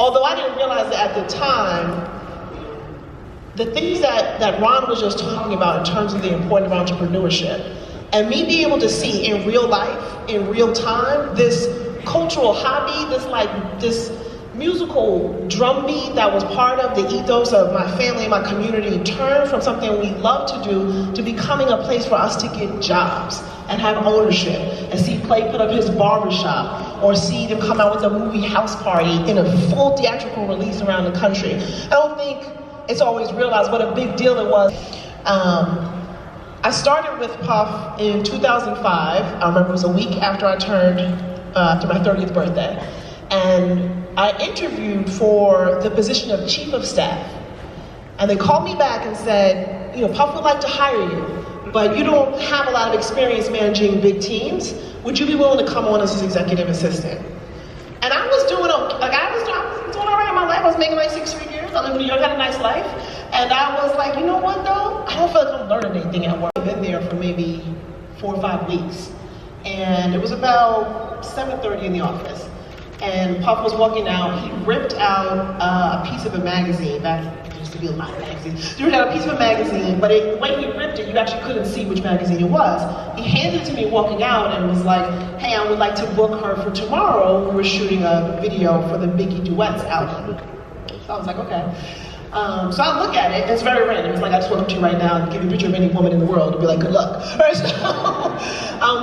although I didn't realize it at the time, the things that Ron was just talking about in terms of the importance of entrepreneurship, and me being able to see in real life, in real time, this cultural hobby, this musical drumbeat that was part of the ethos of my family and my community turned from something we love to do to becoming a place for us to get jobs and have ownership, and see Clay put up his barbershop, or see them come out with a movie house party in a full theatrical release around the country. I don't think it's always realized what a big deal it was. I started with Puff in 2005. I remember it was a week after I turned, after my 30th birthday. And I interviewed for the position of Chief of Staff. And they called me back and said, you know, Puff would like to hire you, but you don't have a lot of experience managing big teams. Would you be willing to come on as his executive assistant? And I was doing, I was doing all right in my life. I was making like 6 figures. I lived in New York, had a nice life. And I was like, you know what though? I don't feel like I'm learning anything at work. I've been there for maybe 4 or 5 weeks. And it was about 7:30 in the office. And Puff was walking out. He ripped out a piece of a magazine. Back there used to be a lot of magazines. He ripped out a piece of a magazine, but when he ripped it, you actually couldn't see which magazine it was. He handed it to me walking out and was like, hey, I would like to book her for tomorrow. We were shooting a video for the Biggie Duets album. So I was like, okay. So I look at it, and it's very random. It's like, I just walk up to you right now and give you a picture of any woman in the world and be like, good luck. Right?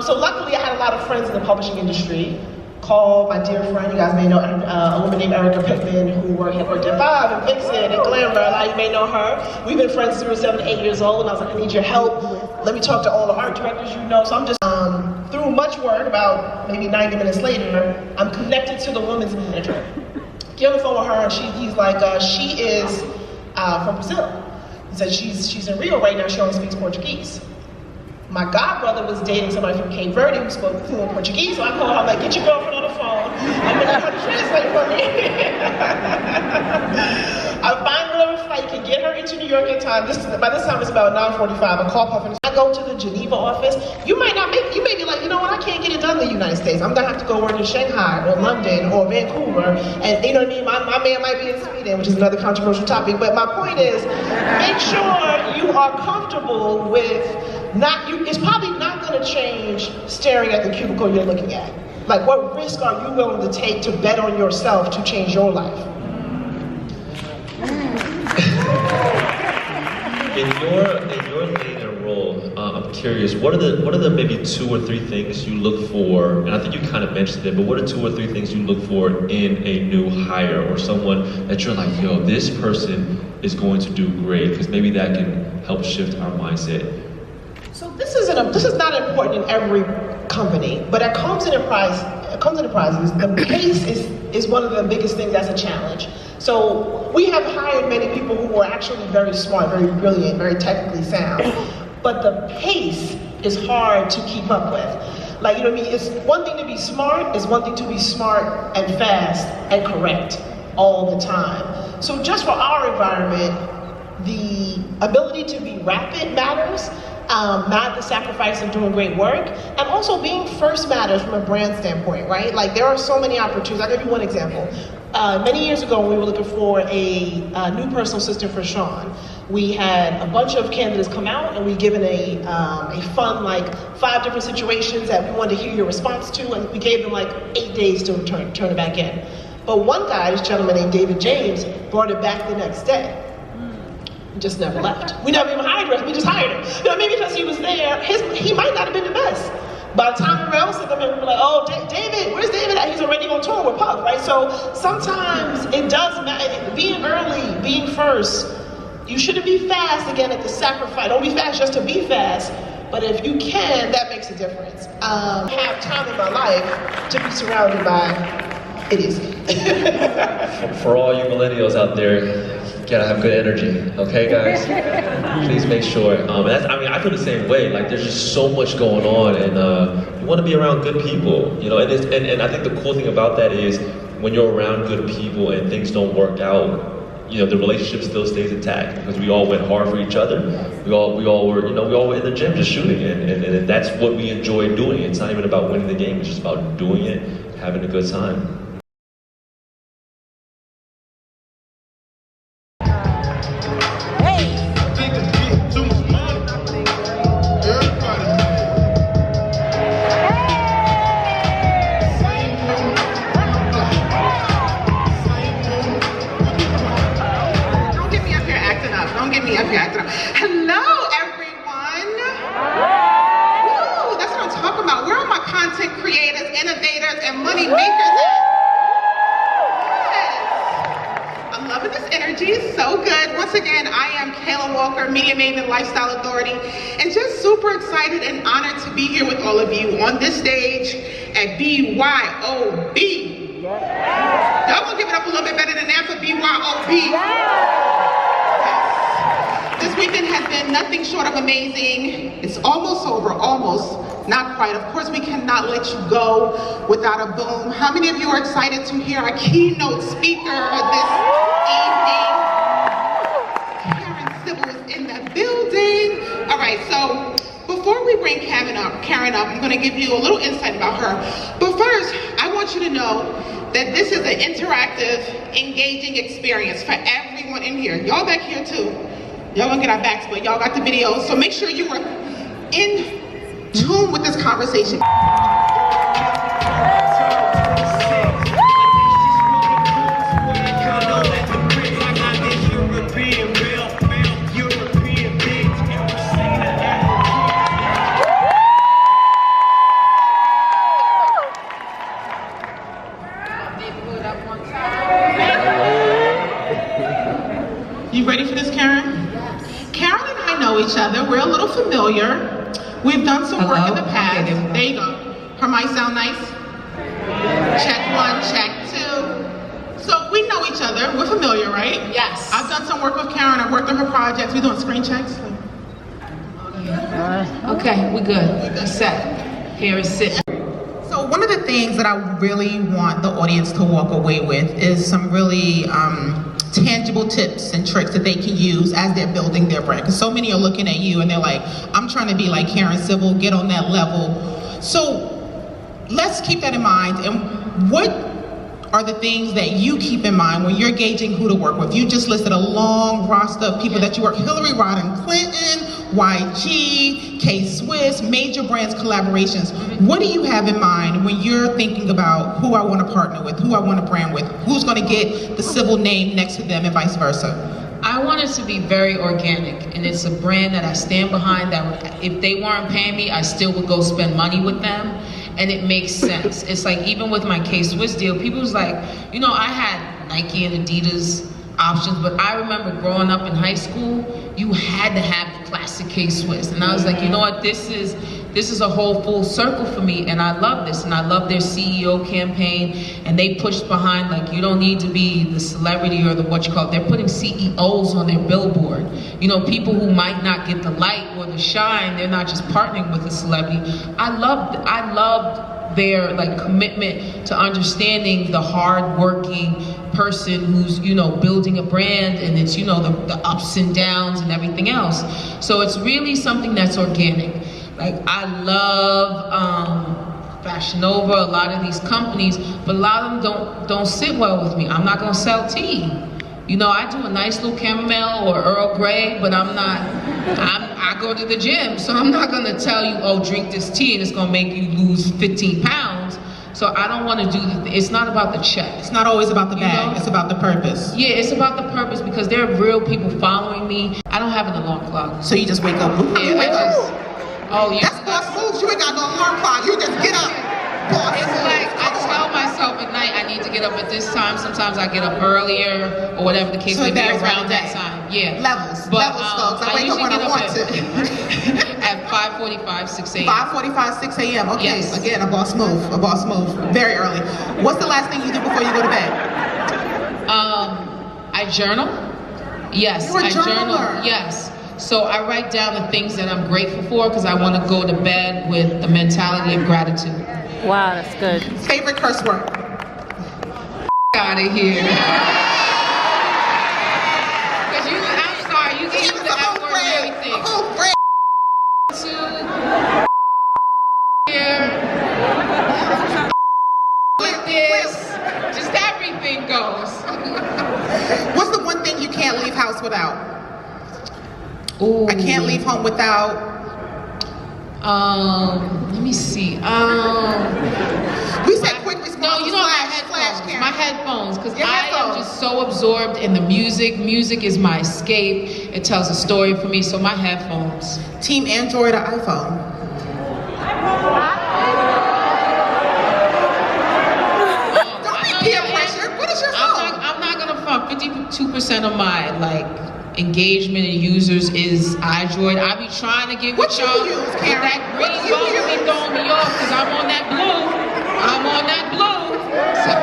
So luckily I had a lot of friends in the publishing industry. Called my dear friend, you guys may know a woman named Erica Pittman, who had worked at Vibe and Vixen and Glamour. A lot of you may know her. We've been friends since we were 7 to 8 years old, and I was like, I need your help. Let me talk to all the art directors you know. So I'm just, through much work, about maybe 90 minutes later, I'm connected to the women's manager. Get on the phone with her, and he's like, she is from Brazil. He said she's in Rio right now, she only speaks Portuguese. My godbrother was dating somebody from Cape Verde who spoke fluent Portuguese, so I called her, I'm like, get your girlfriend on the phone. I'm gonna have her to translate for me. I find whatever flight can get her into New York in time. By this time it's about 9:45. I call Puff and I go to the Geneva office. You may be like, you know what, I can't get it done in the United States. I'm gonna have to go work in Shanghai or London or Vancouver. And you know what I mean, my man might be in Sweden, which is another controversial topic. But my point is, make sure you are comfortable with it's probably not going to change staring at the cubicle you're looking at. Like, what risk are you willing to take to bet on yourself to change your life? In your lane and role, I'm curious, what are the maybe 2 or 3 things you look for, and I think you kind of mentioned it, but what are 2 or 3 things you look for in a new hire or someone that you're like, yo, this person is going to do great, because maybe that can help shift our mindset. So this is not important in every company, but at Combs Enterprises, the pace is one of the biggest things that's a challenge. So we have hired many people who are actually very smart, very brilliant, very technically sound, but the pace is hard to keep up with. Like, you know what I mean? It's one thing to be smart, it's one thing to be smart and fast and correct all the time. So just for our environment, the ability to be rapid matters. Not the sacrifice of doing great work, and also being first matters from a brand standpoint, right? Like, there are so many opportunities. I'll give you one example. Many years ago, when we were looking for a new personal assistant for Sean, we had a bunch of candidates come out, and we given a fun, like, 5 different situations that we wanted to hear your response to, and we gave them like 8 days to turn it back in. But one guy, this gentleman named David James, brought it back the next day. Just never left. We never even hired him, we just hired him. You know, maybe because he was there, he might not have been the best. By the time everybody else said them, we were like, oh, David, where's David at? He's already on tour with Puff, right? So sometimes it does matter, being early, being first. You shouldn't be fast, again, at the sacrifice. Don't be fast just to be fast, but if you can, that makes a difference. I have time in my life to be surrounded by idiots. For all you millennials out there, you gotta have good energy, okay, guys? Please make sure. I feel the same way. Like, there's just so much going on, and you want to be around good people, you know. And I think the cool thing about that is when you're around good people and things don't work out, you know, the relationship still stays intact because we all went hard for each other. We all were in the gym just shooting, and that's what we enjoy doing. It's not even about winning the game; it's just about doing it, having a good time. over here acting up. Hello, everyone. Woo, that's what I'm talking about. Where are my content creators, innovators, and money makers at? Yes. I'm loving this energy. It's so good. Once again, I am Kayla Walker, Media Maven Lifestyle Authority, and just super excited and honored to be here with all of you on this stage at BYOB. Y'all gonna give it up a little bit better than that for BYOB. Yes. This weekend has been nothing short of amazing. It's almost over, almost, not quite. Of course, we cannot let you go without a boom. How many of you are excited to hear our keynote speaker this evening? Karen Sybil is in the building. All right, so before we bring Karen up, I'm gonna give you a little insight about her. But first, I want you to know that this is an interactive, engaging experience for everyone in here. Y'all back here too. Y'all gonna get our backs, but y'all got the videos. So make sure you are in tune with this conversation. You ready for this, Karen? Yes. Karen and I know each other. We're a little familiar. We've done some work in the past. Okay, there you go. Her mic sound nice? Check one, check two. So we know each other. We're familiar, right? Yes. I've done some work with Karen. I've worked on her projects. We're doing screen checks. Okay, we're good. We're set. Here is sitting. So one of the things that I really want the audience to walk away with is some really tangible tips and tricks that they can use as they're building their brand. Because so many are looking at you and they're like, I'm trying to be like Karen Sybil, get on that level. So let's keep that in mind. And what are the things that you keep in mind when you're gauging who to work with? You just listed a long roster of people that you work, Hillary Rodham Clinton, YG, K-Swiss, major brands collaborations. What do you have in mind when you're thinking about who I want to partner with, who I want to brand with, who's going to get the Sybil name next to them and vice versa? I want it to be very organic, and it's a brand that I stand behind, that if they weren't paying me, I still would go spend money with them, and it makes sense. It's like, even with my K-Swiss deal, people was like, you know, I had Nike and Adidas options, but I remember growing up in high school, you had to have the classic K-Swiss, and I was like, you know what, this is a whole full circle for me, and I love this, and I love their CEO campaign, and they pushed behind, like, you don't need to be the celebrity or the what you call it. They're putting CEOs on their billboard. You know, people who might not get the light or the shine, they're not just partnering with a celebrity. I loved their like commitment to understanding the hard-working person who's, you know, building a brand, and it's, you know, the ups and downs and everything else. So it's really something that's organic. Like, I love Fashion Nova, a lot of these companies, but a lot of them don't sit well with me. I'm not gonna sell tea. You know, I do a nice little chamomile or Earl Grey, but I go to the gym, so I'm not gonna tell you, oh, drink this tea and it's gonna make you lose 15 pounds. So I don't want to do it's not about the check. It's not always about the bag, you know? It's about the purpose. Yeah, it's about the purpose, because there are real people following me. I don't have an alarm clock. So you just wake up. Yeah, that's boss moves. You ain't got no alarm clock. You just get up. Boss. It's like, I tell myself at night I need to get up at this time. Sometimes I get up earlier, or whatever the case may be, around that time. Yeah. Levels, folks. I wake up when I want to. At 5:45, 6 a.m. 5:45, 6 a.m. Okay. Yes. Again, a boss move. Very early. What's the last thing you do before you go to bed? I journal. Yes. You're a journaler. Journal. Yes. So I write down the things that I'm grateful for, because I want to go to bed with the mentality of gratitude. Wow, that's good. Favorite curse word? Out of here. Because I'm sorry, you can use the F word and everything. With this, just everything goes. What's the one thing you can't leave house without? Ooh. I can't leave home without. Let me see. We said quick response. No, you know, my headphones. Karen. My headphones, because Your I am headphones. just so absorbed in the music. Music is my escape. It tells a story for me, so my headphones. Team Android or iPhone? Don't be peer pressure. What is your phone? I'm not gonna front. 52% of my engagement and users is iDroid. I be trying to get What with you y'all. use, But Karen? that green What you bone be use? throwing me off because I'm on that blue. So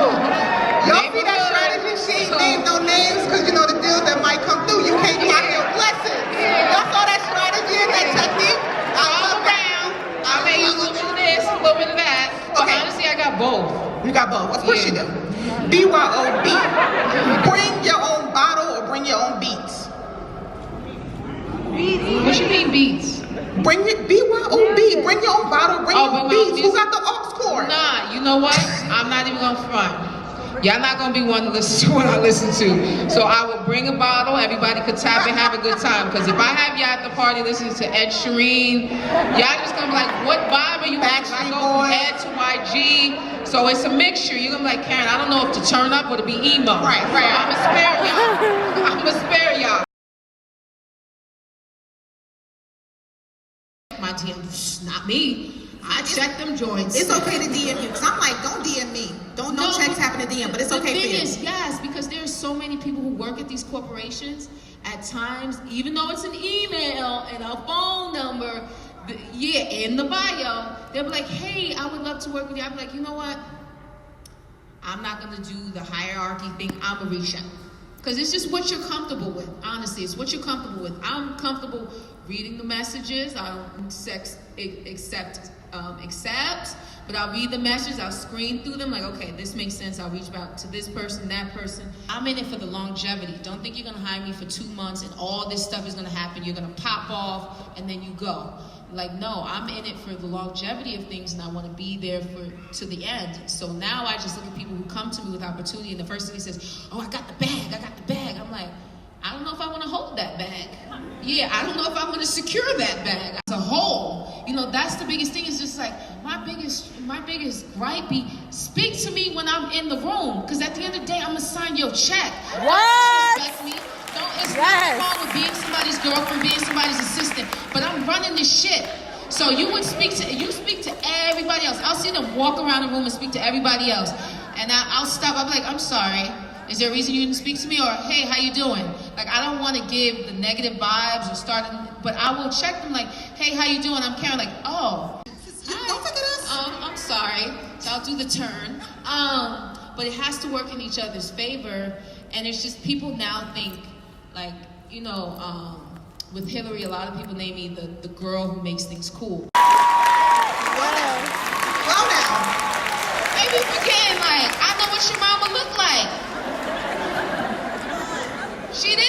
Y'all see that strategy? She ain't named no names because you know the deals that might come through. You can't block your blessings. Y'all saw that strategy and that technique? all around. I may use a little bit of this, a little bit of that. But Okay. honestly, I got both. You got both. Of course you do. BYOB. Bring your own bottle or bring your own beats. What you mean beats? Bring it, BYOB. Bring your own bottle, bring your own bring my own beats. Who beats. got the aux cord? Nah, you know what? I'm not even gonna front. Y'all not gonna be one to listen to what I listen to. So I will bring a bottle, everybody could tap and have a good time. Because if I have y'all at the party listening to Ed Sheeran, y'all just gonna be like, what vibe are you on? I go from Ed to YG. So it's a mixture. You're gonna be like, Karen, I don't know if to turn up or to be emo. Right. I'ma spare y'all. I'ma spare y'all. My DM, not me. I check them joints. It's okay to DM you. Because I'm like, don't DM me. Don't no checks happen to DM, but it's okay for you. The thing is, yes, because there's so many people who work at these corporations. At times, even though it's an email and a phone number, in the bio, they'll be like, hey, I would love to work with you. I'll be like, you know what? I'm not going to do the hierarchy thing. I'm going to reach out. Because it's just what you're comfortable with. Honestly, it's what you're comfortable with. I'm comfortable reading the messages. I don't accept, but I'll read the messages. I'll screen through them like, okay, this makes sense. I'll reach out to this person, that person. I'm in it for the longevity. Don't think you're going to hire me for 2 months and all this stuff is going to happen. You're going to pop off and then you go. Like, no, I'm in it for the longevity of things and I want to be there to the end. So now I just look at people who come to me with opportunity and the first thing he says, oh, I got the bag. I'm like, I don't know if I want to hold that bag. Yeah, I don't know if I want to secure that bag as a whole. You know, that's the biggest thing. Is just like my biggest gripe be speak to me when I'm in the room. Because at the end of the day, I'm gonna sign your check. What? Don't disrespect me. It's nothing wrong with being somebody's girlfriend, being somebody's assistant. But I'm running this shit. So you speak to everybody else. I'll see them walk around the room and speak to everybody else. And I'll stop. I'll be like, I'm sorry. Is there a reason you didn't speak to me? Or, hey, how you doing? Like, I don't want to give the negative vibes or but I will check them like, hey, how you doing? I'm Karen, like, oh. Don't forget us. I'm sorry. So I'll do the turn. But it has to work in each other's favor. And it's just people now think, like, you know, with Hillary, a lot of people name me the girl who makes things cool. Slow down. Maybe forgetting, like, I know what your mama look like. She did.